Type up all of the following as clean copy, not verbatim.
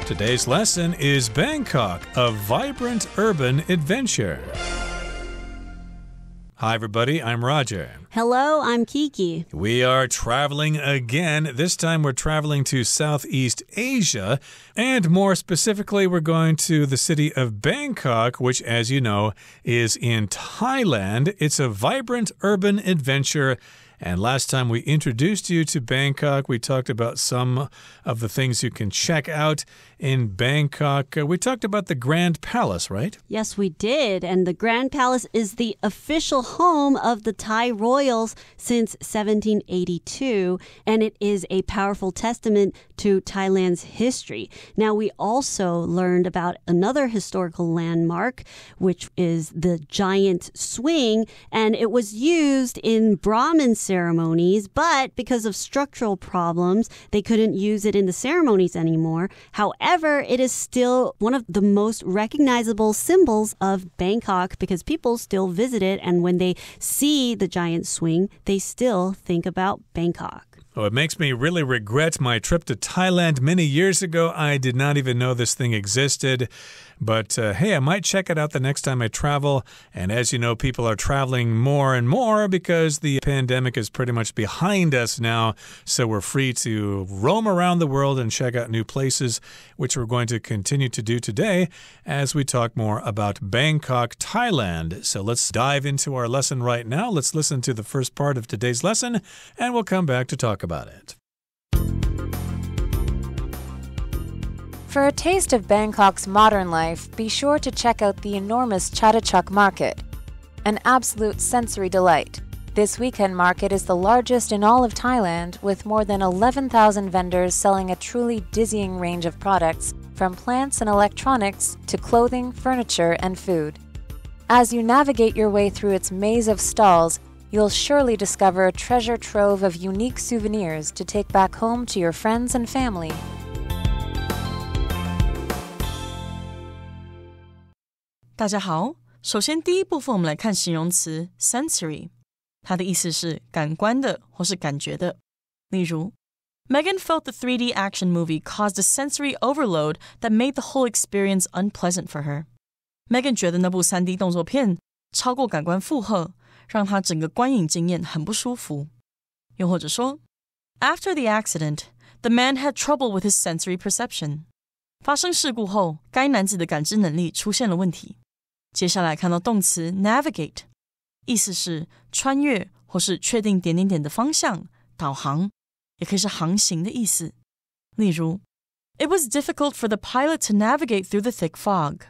Today's lesson is Bangkok, a vibrant urban adventure. Hi, everybody. I'm Roger. Hello, I'm Kiki. We are traveling again. This time we're traveling to Southeast Asia. And more specifically, we're going to the city of Bangkok, which, as you know, is in Thailand. It's a vibrant urban adventure. And last time we introduced you to Bangkok, we talked about some of the things you can check out in Bangkok. We talked about the Grand Palace, right? Yes, we did. And the Grand Palace is the official home of the Thai royals since 1782. And it is a powerful testament to Thailand's history. Now, we also learned about another historical landmark, which is the giant swing. And it was used in Brahmin ceremonies, but because of structural problems, they couldn't use it in the ceremonies anymore. However, it is still one of the most recognizable symbols of Bangkok because people still visit it, and when they see the giant swing, they still think about Bangkok. Oh, it makes me really regret my trip to Thailand many years ago. I did not even know this thing existed. But hey, I might check it out the next time I travel. And as you know, people are traveling more and more because the pandemic is pretty much behind us now. So we're free to roam around the world and check out new places, which we're going to continue to do today as we talk more about Bangkok, Thailand. So let's dive into our lesson right now. Let's listen to the first part of today's lesson, and we'll come back to talk about it. For a taste of Bangkok's modern life, be sure to check out the enormous Chatuchak Market, an absolute sensory delight. This weekend market is the largest in all of Thailand, with more than 11,000 vendors selling a truly dizzying range of products, from plants and electronics to clothing, furniture, and food. As you navigate your way through its maze of stalls, you'll surely discover a treasure trove of unique souvenirs to take back home to your friends and family. 大家好，首先第一部分我们来看形容词 sensory， 它的意思是感官的或是感觉的。例如 Megan felt the 3D action movie caused a sensory overload that made the whole experience unpleasant for her. Megan 觉得那部 3D 动作片超过感官负荷，让她整个观影经验很不舒服。又或者说 After the accident, the man had trouble with his sensory perception. 发生事故后，该男子的感知能力出现了问题。接下来看到动词 navigate， 意思是穿越或是确定点点点的方向，导航，也可以是航行的意思。例如 It was difficult for the pilot to navigate through the thick fog.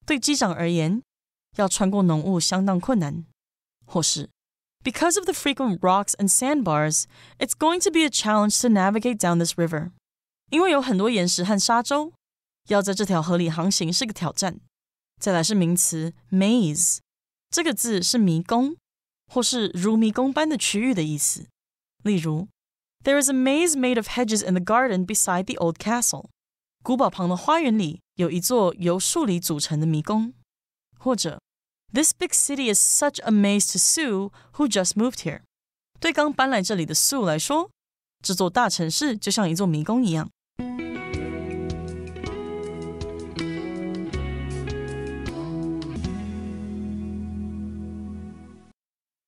对机长而言，要穿过浓雾相当困难。或是 Because of the frequent rocks and sandbars, it's going to be a challenge to navigate down this river. 因为有很多岩石和沙洲，要在这条河里航行是个挑战。再来是名词 maze， 这个字是迷宫或是如迷宫般的区域的意思。例如 There is a maze made of hedges in the garden beside the old castle. 古堡旁的花园里有一座由树篱组成的迷宫。或者 This big city is such a maze to Sue, who just moved here. 对刚搬来这里的 Sue 来说，这座大城市就像一座迷宫一样。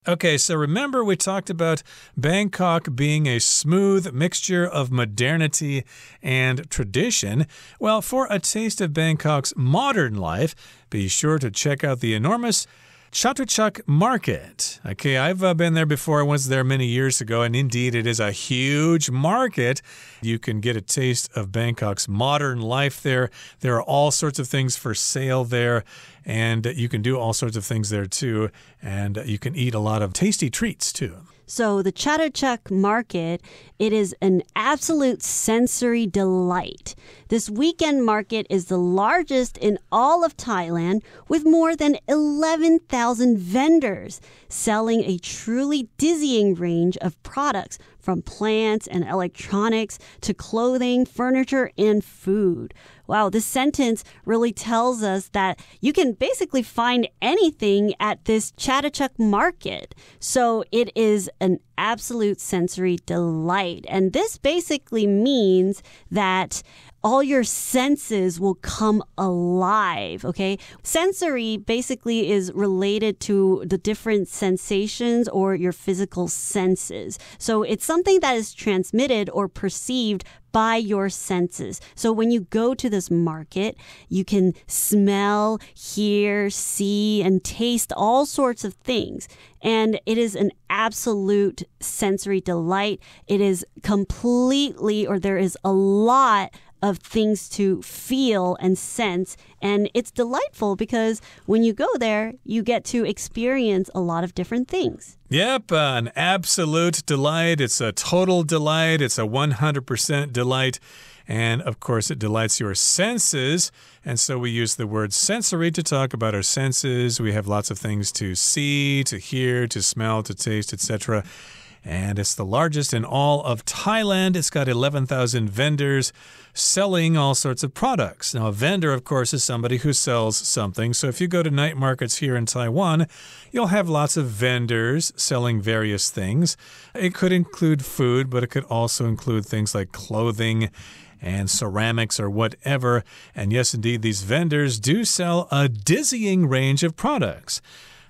Okay, so remember we talked about Bangkok being a smooth mixture of modernity and tradition. Well, for a taste of Bangkok's modern life, be sure to check out the enormous Chatuchak Market. Okay, I've been there before. I was there many years ago, and indeed it is a huge market. You can get a taste of Bangkok's modern life there. There are all sorts of things for sale there, and you can do all sorts of things there too, and you can eat a lot of tasty treats too. So the Chatuchak Market, it is an absolute sensory delight. This weekend market is the largest in all of Thailand, with more than 11,000 vendors selling a truly dizzying range of products, from plants and electronics to clothing, furniture, and food. Wow, this sentence really tells us that you can basically find anything at this Chatuchak Market. So it is an absolute sensory delight. And this basically means that all your senses will come alive, okay? Sensory basically is related to the different sensations or your physical senses. So it's something that is transmitted or perceived by your senses. So when you go to this market, you can smell, hear, see, and taste all sorts of things. And it is an absolute sensory delight. It is completely, or there is a lot of things to feel and sense. And it's delightful because when you go there, you get to experience a lot of different things. Yep, an absolute delight. It's a total delight. It's a 100% delight. And, of course, it delights your senses. And so we use the word sensory to talk about our senses. We have lots of things to see, to hear, to smell, to taste, etc. And it's the largest in all of Thailand. It's got 11,000 vendors selling all sorts of products. Now, a vendor, of course, is somebody who sells something. So if you go to night markets here in Taiwan, you'll have lots of vendors selling various things. It could include food, but it could also include things like clothing and ceramics or whatever. And yes, indeed, these vendors do sell a dizzying range of products.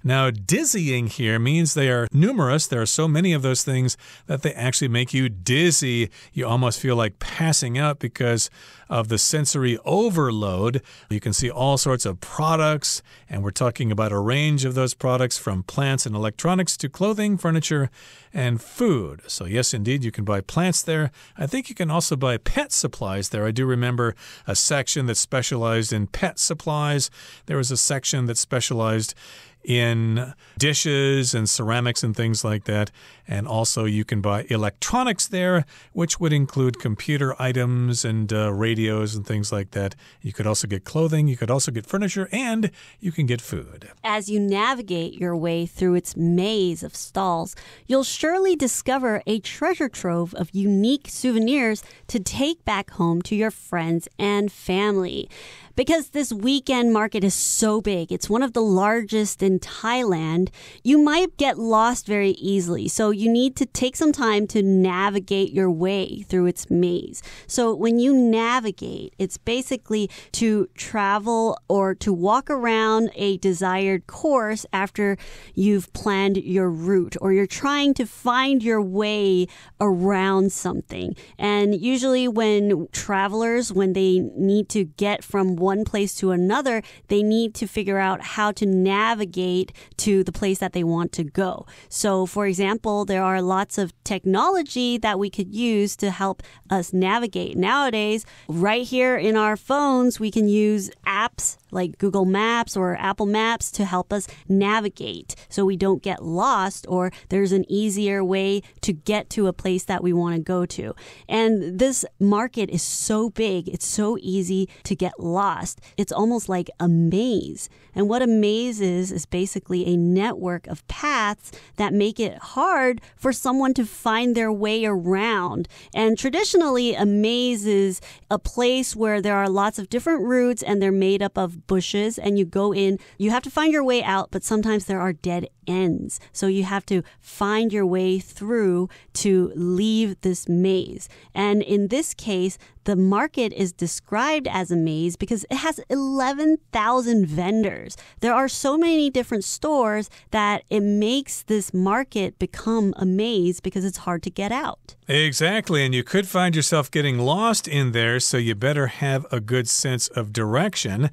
Now, dizzying here means they are numerous. There are so many of those things that they actually make you dizzy. You almost feel like passing out because of the sensory overload. You can see all sorts of products, and we're talking about a range of those products from plants and electronics to clothing, furniture, and food. So yes, indeed, you can buy plants there. I think you can also buy pet supplies there. I do remember a section that specialized in pet supplies. There was a section that specialized in dishes and ceramics and things like that. And also you can buy electronics there, which would include computer items and radios and things like that. You could also get clothing, you could also get furniture, and you can get food. As you navigate your way through its maze of stalls, you'll surely discover a treasure trove of unique souvenirs to take back home to your friends and family. Because this weekend market is so big, it's one of the largest in Thailand, you might get lost very easily. So you need to take some time to navigate your way through its maze. So when you navigate, it's basically to travel or to walk around a desired course after you've planned your route, or you're trying to find your way around something. And usually when travelers, when they need to get from one place to another, they need to figure out how to navigate to the place that they want to go. So, for example, there are lots of technology that we could use to help us navigate. Nowadays, right here in our phones, we can use apps like Google Maps or Apple Maps to help us navigate so we don't get lost, or there's an easier way to get to a place that we want to go to. And this market is so big, it's so easy to get lost. It's almost like a maze. And what a maze is basically a network of paths that make it hard for someone to find their way around. And traditionally, a maze is a place where there are lots of different routes and they're made up of bushes, and you go in, you have to find your way out, but sometimes there are dead ends. So you have to find your way through to leave this maze. And in this case, the market is described as a maze because it has 11,000 vendors. There are so many different stores that it makes this market become a maze because it's hard to get out. Exactly, and you could find yourself getting lost in there, so you better have a good sense of direction.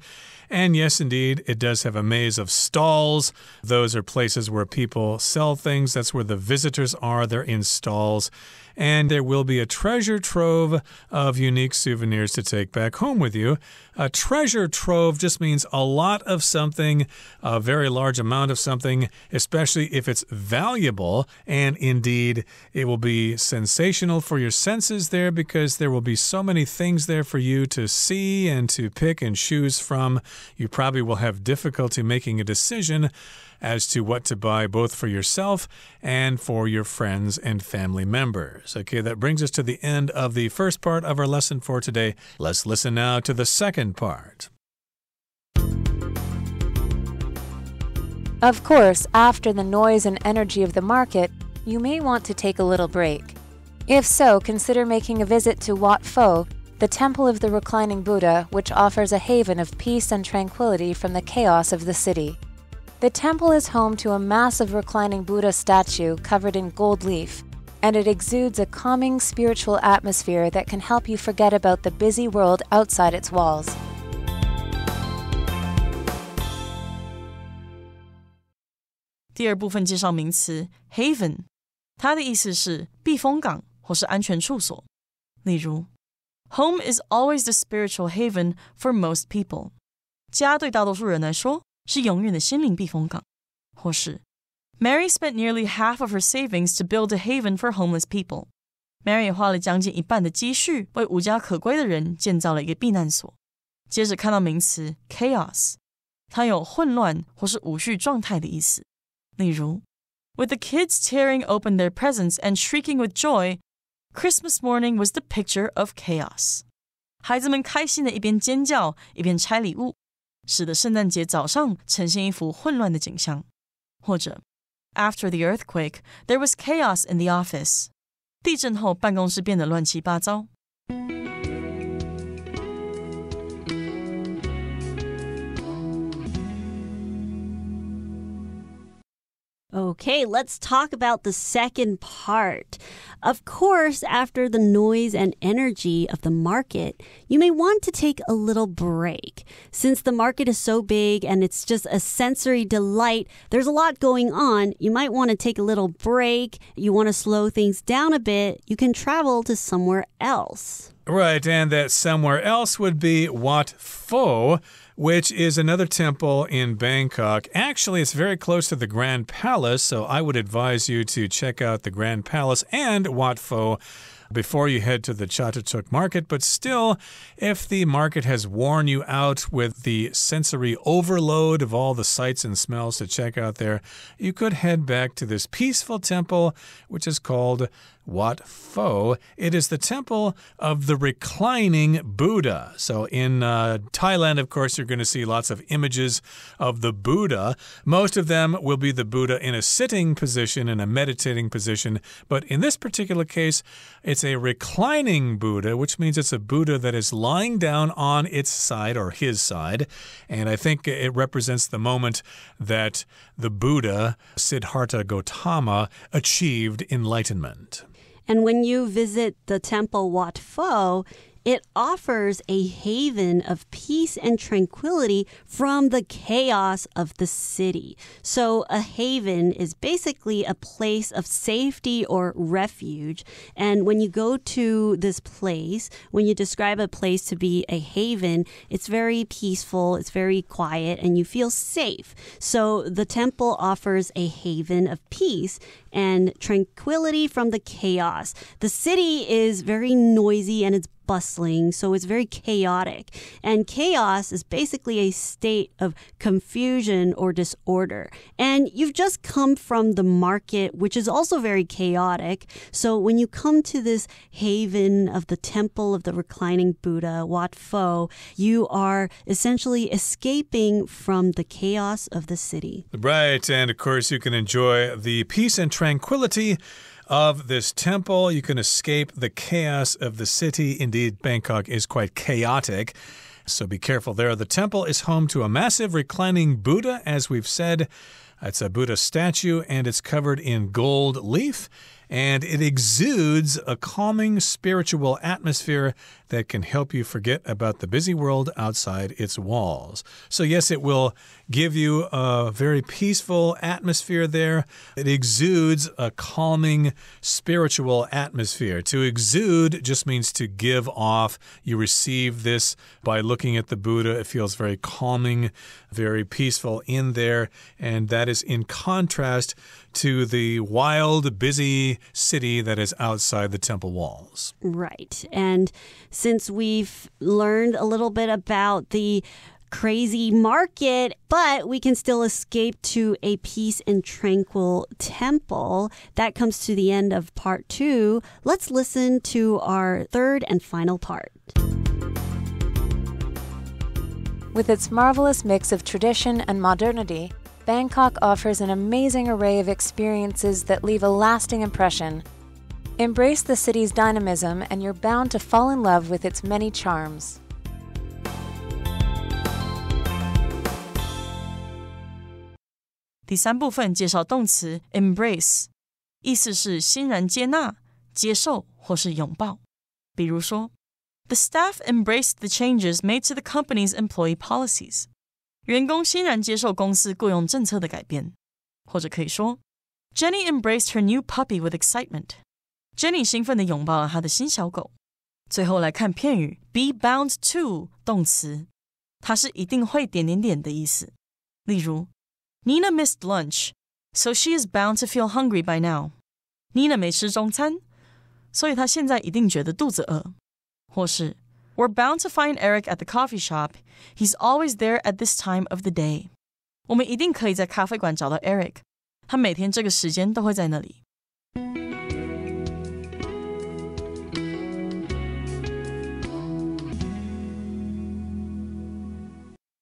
And yes, indeed, it does have a maze of stalls. Those are places where people sell things. That's where the visitors are. They're in stalls. And there will be a treasure trove of unique souvenirs to take back home with you. A treasure trove just means a lot of something, a very large amount of something, especially if it's valuable. And indeed, it will be sensational for your senses there because there will be so many things there for you to see and to pick and choose from. You probably will have difficulty making a decision as to what to buy both for yourself and for your friends and family members. Okay, that brings us to the end of the first part of our lesson for today. Let's listen now to the second part. Of course, after the noise and energy of the market, you may want to take a little break. If so, consider making a visit to Wat Pho, the Temple of the Reclining Buddha, which offers a haven of peace and tranquility from the chaos of the city. The temple is home to a massive reclining Buddha statue covered in gold leaf, and it exudes a calming spiritual atmosphere that can help you forget about the busy world outside its walls. 第二部分介绍名词 haven， 它的意思是避风港或是安全处所。例如 Home is always the spiritual haven for most people. 家对大多数人来说是永远的心灵避风港。或是 Mary spent nearly half of her savings to build a haven for homeless people. Mary 花了将近一半的积蓄为无家可归的人建造了一个避难所。接着看到名词 chaos， 它有混乱或是无序状态的意思。例如 With the kids tearing open their presents and shrieking with joy, Christmas morning was the picture of chaos. 孩子们开心的一边尖叫一边拆礼物，使得圣诞节早上呈现一幅混乱的景象。或者 After the earthquake, there was chaos in the office. 地震后办公室变得乱七八糟。Okay, let's talk about the second part. Of course, after the noise and energy of the market, you may want to take a little break. Since the market is so big and it's just a sensory delight, there's a lot going on. You might want to take a little break. You want to slow things down a bit. You can travel to somewhere else. Right, and that somewhere else would be Wat Pho, which is another temple in Bangkok. Actually, it's very close to the Grand Palace, so I would advise you to check out the Grand Palace and Wat Pho before you head to the Chatuchak market. But still, if the market has worn you out with the sensory overload of all the sights and smells to check out there, you could head back to this peaceful temple, which is called Wat Pho. It is the temple of the reclining Buddha. So in Thailand, of course, you're going to see lots of images of the Buddha. Most of them will be the Buddha in a sitting position, in a meditating position. But in this particular case, it's a reclining Buddha, which means it's a Buddha that is lying down on its side or his side. And I think it represents the moment that the Buddha, Siddhartha Gautama, achieved enlightenment. And when you visit the temple Wat Pho, it offers a haven of peace and tranquility from the chaos of the city. So a haven is basically a place of safety or refuge. And when you go to this place, when you describe a place to be a haven, it's very peaceful, it's very quiet, and you feel safe. So the temple offers a haven of peace and tranquility from the chaos. The city is very noisy and it's bustling, so it's very chaotic. And chaos is basically a state of confusion or disorder. And you've just come from the market, which is also very chaotic. So when you come to this haven of the temple of the reclining Buddha, Wat Pho, you are essentially escaping from the chaos of the city. Right, and of course you can enjoy the peace and tranquility of this temple. You can escape the chaos of the city. Indeed, Bangkok is quite chaotic, so be careful there. The temple is home to a massive reclining Buddha, as we've said. It's a Buddha statue, and it's covered in gold leaf, and it exudes a calming spiritual atmosphere that can help you forget about the busy world outside its walls. So yes, it will give you a very peaceful atmosphere there. It exudes a calming spiritual atmosphere. To exude just means to give off. You receive this by looking at the Buddha. It feels very calming, very peaceful in there, and that is in contrast to the wild, busy city that is outside the temple walls. Right. And since we've learned a little bit about the crazy market, but we can still escape to a peace and tranquil temple. That comes to the end of part 2. Let's listen to our third and final part. With its marvelous mix of tradition and modernity, Bangkok offers an amazing array of experiences that leave a lasting impression. Embrace the city's dynamism and you're bound to fall in love with its many charms. 第三部分介绍动词 embrace， 意思是欣然接纳、接受或是拥抱。比如说 The staff embraced the changes made to the company's employee policies. 员工欣然接受公司雇用政策的改变。或者可以说 Jenny embraced her new puppy with excitement. Jenny 兴奋地拥抱了她的新小狗。最后来看片语 be bound to 动词，它是一定会点点点的意思。例如Nina missed lunch, so she is bound to feel hungry by now. Nina 没吃中餐，所以她现在一定觉得肚子饿。或是 We're bound to find Eric at the coffee shop. He's always there at this time of the day. 我们一定可以在咖啡馆找到 Eric. 他每天这个时间都会在那里。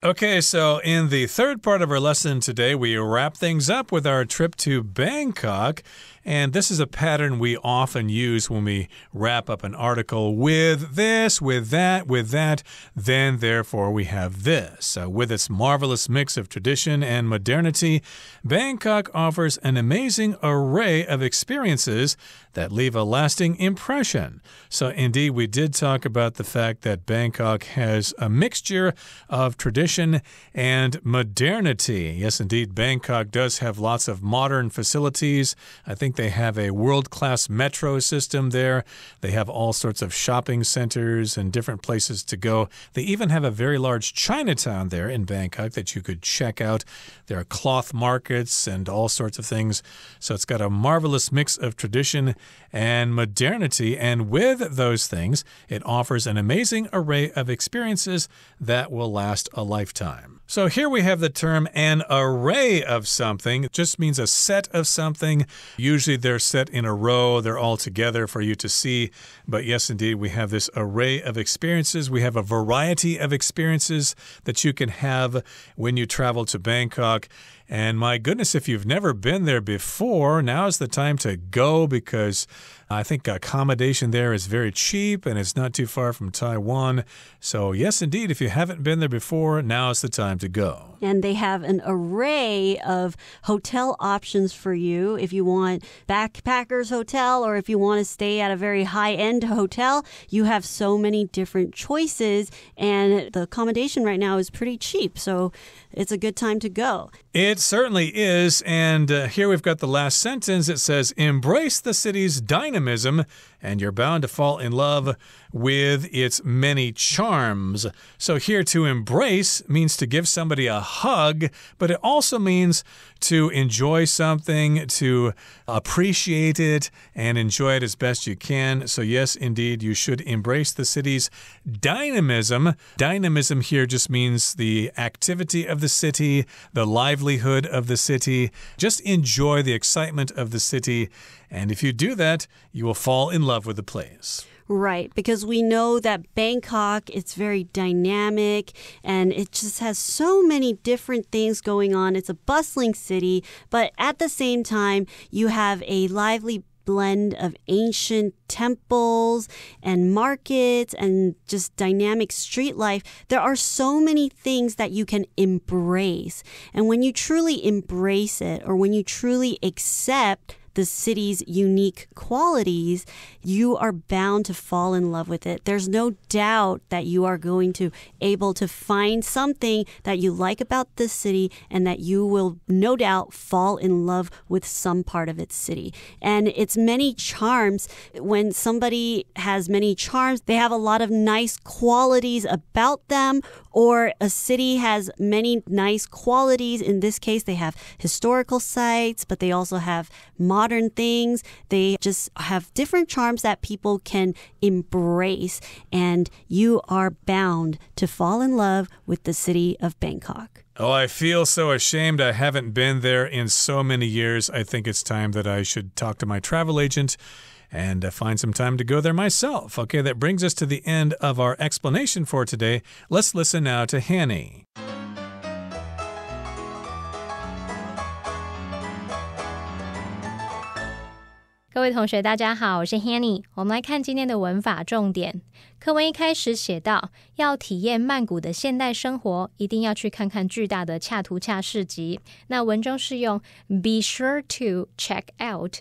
Okay, so in the third part of our lesson today, we wrap things up with our trip to Bangkok. And this is a pattern we often use when we wrap up an article with this, with that, then, therefore, we have this. With its marvelous mix of tradition and modernity, Bangkok offers an amazing array of experiences that leave a lasting impression. So, indeed, we did talk about the fact that Bangkok has a mixture of tradition and modernity. Yes, indeed, Bangkok does have lots of modern facilities. I think they have a world-class metro system there. They have all sorts of shopping centers and different places to go. They even have a very large Chinatown there in Bangkok that you could check out. There are cloth markets and all sorts of things. So it's got a marvelous mix of tradition and modernity. And with those things, it offers an amazing array of experiences that will last a lifetime. So here we have the term an array of something. It just means a set of something. Usually they're set in a row. They're all together for you to see. But yes, indeed, we have this array of experiences. We have a variety of experiences that you can have when you travel to Bangkok. And my goodness, if you've never been there before, now is the time to go because I think accommodation there is very cheap and it's not too far from Taiwan. So yes, indeed, if you haven't been there before, now is the time to go. And they have an array of hotel options for you. If you want backpackers hotel or if you want to stay at a very high-end hotel, you have so many different choices. And the accommodation right now is pretty cheap. So it's a good time to go. It certainly is. And here we've got the last sentence. It says, embrace the city's dynamism and you're bound to fall in love with its many charms. So here to embrace means to give somebody a hug, but it also means to enjoy something, to appreciate it, and enjoy it as best you can. So yes, indeed, you should embrace the city's dynamism. Dynamism here just means the activity of the city, the livelihood of the city. Just enjoy the excitement of the city. And if you do that, you will fall in love with the place. Right, because we know that Bangkok, it's very dynamic and it just has so many different things going on. It's a bustling city, but at the same time, you have a lively blend of ancient temples and markets and just dynamic street life. There are so many things that you can embrace. And when you truly embrace it or when you truly accept the city's unique qualities, you are bound to fall in love with it. There's no doubt that you are going to able to find something that you like about this city and that you will no doubt fall in love with some part of its city. And its many charms, when somebody has many charms, they have a lot of nice qualities about them, or a city has many nice qualities. In this case, they have historical sites, but they also have modern things. They just have different charms that people can embrace, and you are bound to fall in love with the city of Bangkok. Oh, I feel so ashamed. I haven't been there in so many years. I think it's time that I should talk to my travel agent and find some time to go there myself. Okay, that brings us to the end of our explanation for today. Let's listen now to Hanny. 各位同学大家好，我是 Hanny， 我们来看今天的文法重点。课文一开始写到，要体验曼谷的现代生活，一定要去看看巨大的恰图恰市集。那文中是用 be sure to check out ...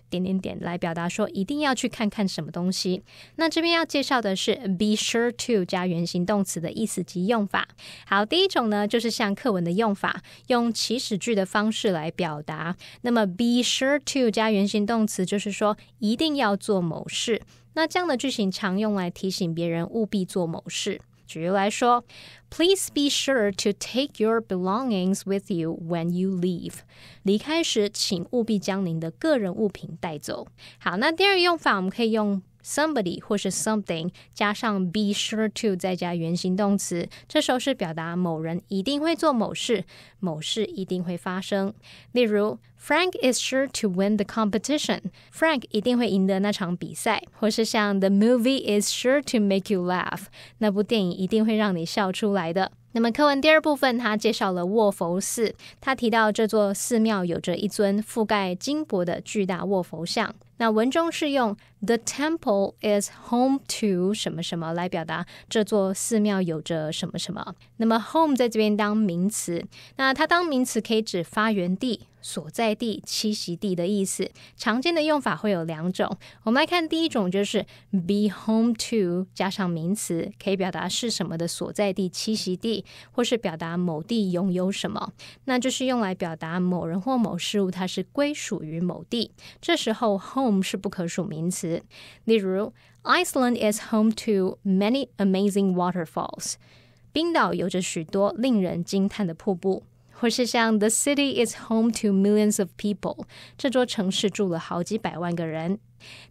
来表达说一定要去看看什么东西。那这边要介绍的是 be sure to 加原形动词的意思及用法。好，第一种呢，就是像课文的用法，用祈使句的方式来表达。那么 be sure to 加原形动词就是说一定要做某事。那这样的句型常用来提醒别人务必做某事。举例来说 Please be sure to take your belongings with you when you leave. 离开时请务必将您的个人物品带走。好，那第二个用法我们可以用somebody 或是 something 加上 be sure to 再加原形动词，这时候是表达某人一定会做某事，某事一定会发生。例如 Frank is sure to win the competition. Frank 一定会赢得那场比赛。或是像 The movie is sure to make you laugh. 那部电影一定会让你笑出来的。那么课文第二部分他介绍了卧佛寺，他提到这座寺庙有着一尊覆盖金箔的巨大卧佛像。那文中是用 The temple is home to 什么什么来表达这座寺庙有着什么什么。那么 home 在这边当名词，那它当名词可以指发源地、所在地、栖息地的意思。常见的用法会有两种，我们来看第一种，就是 be home to 加上名词，可以表达是什么的所在地、栖息地，或是表达某地拥有什么，那就是用来表达某人或某事物它是归属于某地，这时候 home 是不可数名词。例如 Iceland is home to many amazing waterfalls. 冰岛有着许多令人惊叹的瀑布。或是像 The city is home to millions of people. 这座城市住了好几百万个人。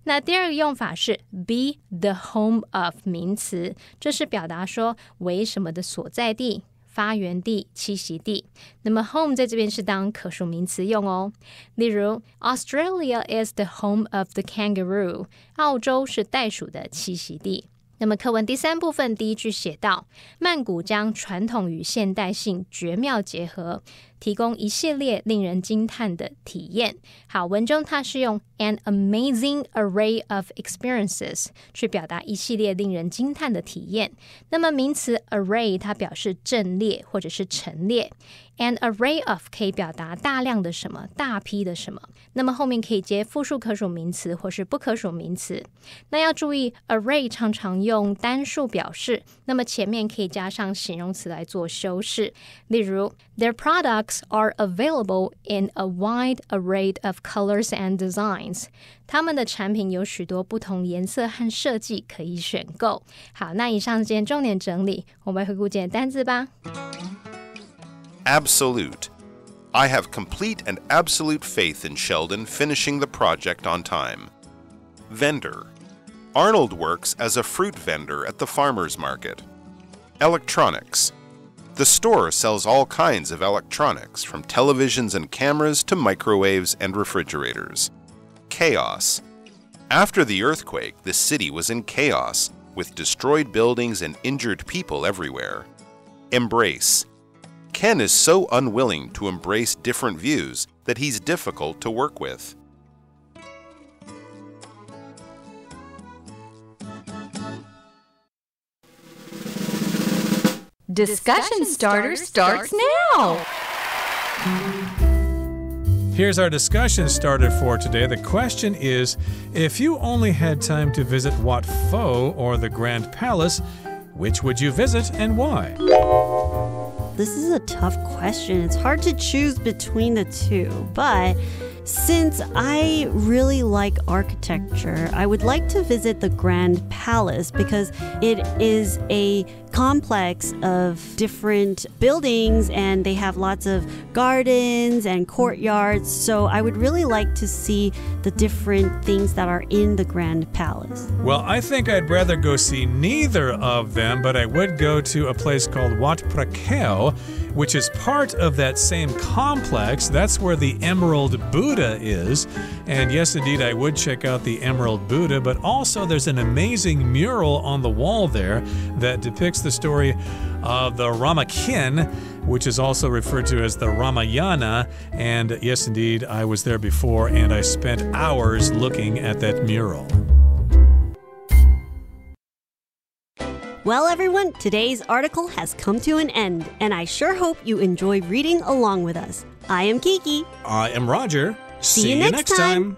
那第二个用法是 be the home of 名词，这是表达说为什么的所在地、发源地、栖息地。那么 home 在这边是当可数名词用哦。例如 Australia is the home of the kangaroo. 澳洲是袋鼠的栖息地。那么课文第三部分第一句写到，曼谷将传统与现代性绝妙结合，提供一系列令人惊叹的体验。好，文中它是用 an amazing array of experiences 去表达一系列令人惊叹的体验。那么名词 array 它表示阵列或者是陈列。An array of 可以表达大量的什么、大批的什么，那么后面可以接复数可数名词或是不可数名词。那要注意 array 常常用单数表示，那么前面可以加上形容词来做修饰。例如 Their products are available in a wide array of colors and designs. 他们的产品有许多不同颜色和设计可以选购。好，那以上是今天重点整理，我们来回顾今天的单字吧。Absolute. I have complete and absolute faith in Sheldon finishing the project on time. Vendor. Arnold works as a fruit vendor at the farmer's market. Electronics. The store sells all kinds of electronics, from televisions and cameras to microwaves and refrigerators. Chaos. After the earthquake, the city was in chaos, with destroyed buildings and injured people everywhere. Embrace. Ken is so unwilling to embrace different views that he's difficult to work with. Discussion Starter starts now! Here's our discussion starter for today. The question is, if you only had time to visit Wat Pho or the Grand Palace, which would you visit and why? This is a tough question. It's hard to choose between the two, but since I really like architecture, I would like to visit the Grand Palace because it is a complex of different buildings and they have lots of gardens and courtyards. So I would really like to see the different things that are in the Grand Palace. Well, I think I'd rather go see neither of them, but I would go to a place called Wat Phra, which is part of that same complex. That's where the Emerald Buddha is. And yes, indeed, I would check out the Emerald Buddha, but also there's an amazing mural on the wall there that depicts the story of the Ramakien which is also referred to as the Ramayana. And yes, indeed, I was there before, and I spent hours looking at that mural. Well, everyone, today's article has come to an end, and I sure hope you enjoy reading along with us. I am Kiki. I am Roger. See you next time.